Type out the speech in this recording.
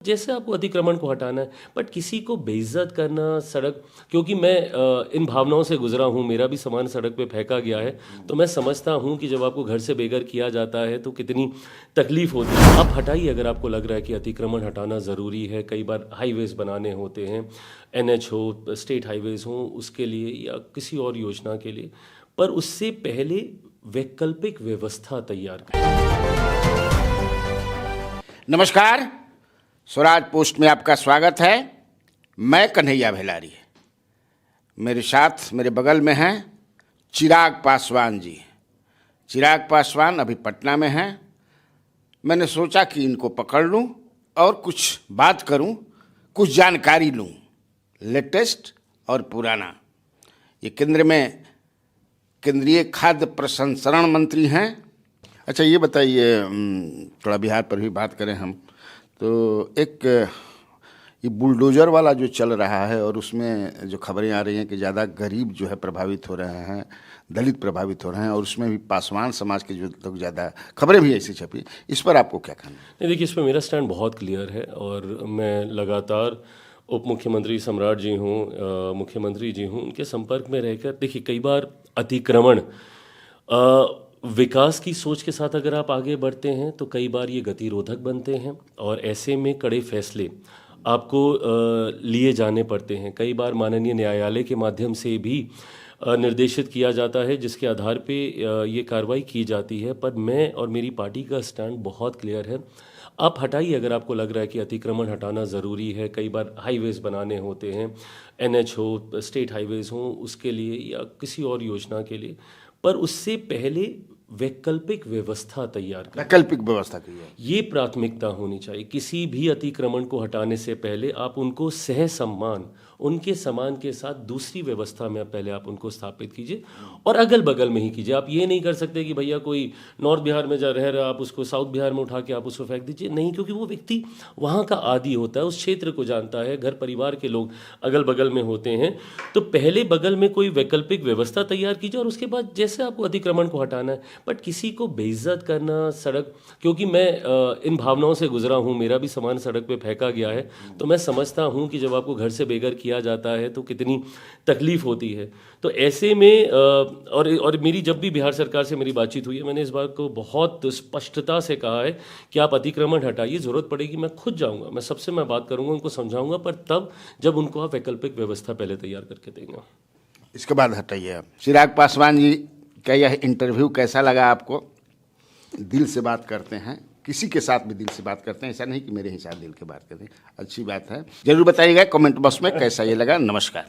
जैसे आपको अतिक्रमण को हटाना है, बट किसी को बेइज्जत करना सड़क, क्योंकि मैं इन भावनाओं से गुजरा हूँ, मेरा भी सामान सड़क पे फेंका गया है, तो मैं समझता हूँ कि जब आपको घर से बेघर किया जाता है तो कितनी तकलीफ होती है। आप हटाइए अगर आपको लग रहा है कि अतिक्रमण हटाना ज़रूरी है। कई बार हाईवेज़ बनाने होते हैं, एनएच हो, स्टेट हाईवेज़ हो, उसके लिए या किसी और योजना के लिए, पर उससे पहले वैकल्पिक व्यवस्था तैयार करें। नमस्कार, स्वराज पोस्ट में आपका स्वागत है। मैं कन्हैया भेलारी। मेरे साथ मेरे बगल में हैं चिराग पासवान जी। चिराग पासवान अभी पटना में हैं। मैंने सोचा कि इनको पकड़ लूं और कुछ बात करूं, कुछ जानकारी लूं, लेटेस्ट और पुराना। ये केंद्र में केंद्रीय खाद्य प्रसंस्करण मंत्री हैं। अच्छा, ये बताइए, थोड़ा बिहार पर भी बात करें हम तो। एक ये बुलडोजर वाला जो चल रहा है और उसमें जो खबरें आ रही हैं कि ज़्यादा गरीब जो है प्रभावित हो रहे हैं, दलित प्रभावित हो रहे हैं, और उसमें भी पासवान समाज के जो लोग ज़्यादा, खबरें भी ऐसी छपी, इस पर आपको क्या कहना है? नहीं, देखिए, इस पर मेरा स्टैंड बहुत क्लियर है और मैं लगातार उप मुख्यमंत्री सम्राट जी हूँ, मुख्यमंत्री जी हूँ, उनके संपर्क में रहकर, देखिए, कई बार अतिक्रमण विकास की सोच के साथ अगर आप आगे बढ़ते हैं तो कई बार ये गतिरोधक बनते हैं और ऐसे में कड़े फैसले आपको लिए जाने पड़ते हैं। कई बार माननीय न्यायालय के माध्यम से भी निर्देशित किया जाता है, जिसके आधार पे ये कार्रवाई की जाती है। पर मैं और मेरी पार्टी का स्टैंड बहुत क्लियर है। आप हटाइए अगर आपको लग रहा है कि अतिक्रमण हटाना ज़रूरी है। कई बार हाईवेज़ बनाने होते हैं, एनएच हो, स्टेट हाईवेज़ हो, उसके लिए या किसी और योजना के लिए, पर उससे पहले वैकल्पिक व्यवस्था तैयार करें। वैकल्पिक व्यवस्था की है, ये प्राथमिकता होनी चाहिए। किसी भी अतिक्रमण को हटाने से पहले आप उनको सह सम्मान, उनके समान के साथ दूसरी व्यवस्था में पहले आप उनको स्थापित कीजिए और अगल बगल में ही कीजिए। आप ये नहीं कर सकते कि भैया कोई नॉर्थ बिहार में जा रह रहा, आप उसको साउथ बिहार में उठा के आप उसको फेंक दीजिए। नहीं, क्योंकि वो व्यक्ति वहाँ का आदी होता है, उस क्षेत्र को जानता है, घर परिवार के लोग अगल बगल में होते हैं। तो पहले बगल में कोई वैकल्पिक व्यवस्था तैयार कीजिए और उसके बाद जैसे आपको अतिक्रमण को हटाना है, बट किसी को बेइज्जत करना सड़क, क्योंकि मैं इन भावनाओं से गुजरा हूँ, मेरा भी सामान सड़क पे फेंका गया है, तो मैं समझता हूँ कि जब आपको घर से बेघर किया जाता है तो कितनी तकलीफ होती है। तो ऐसे में और मेरी जब भी बिहार सरकार से मेरी बातचीत हुई है, मैंने इस बात को बहुत स्पष्टता से कहा है कि आप अतिक्रमण हटाइए, ज़रूरत पड़ेगी मैं खुद जाऊँगा, मैं सबसे मैं बात करूँगा, उनको समझाऊँगा, पर तब जब उनको आप वैकल्पिक व्यवस्था पहले तैयार करके देंगे, इसके बाद हटाइए आप। चिराग पासवान जी, क्या यह इंटरव्यू कैसा लगा आपको? दिल से बात करते हैं, किसी के साथ भी दिल से बात करते हैं, ऐसा नहीं कि मेरे ही साथ दिल की बात करते हैं। अच्छी बात है, जरूर बताइएगा कमेंट बॉक्स में कैसा ये लगा। नमस्कार।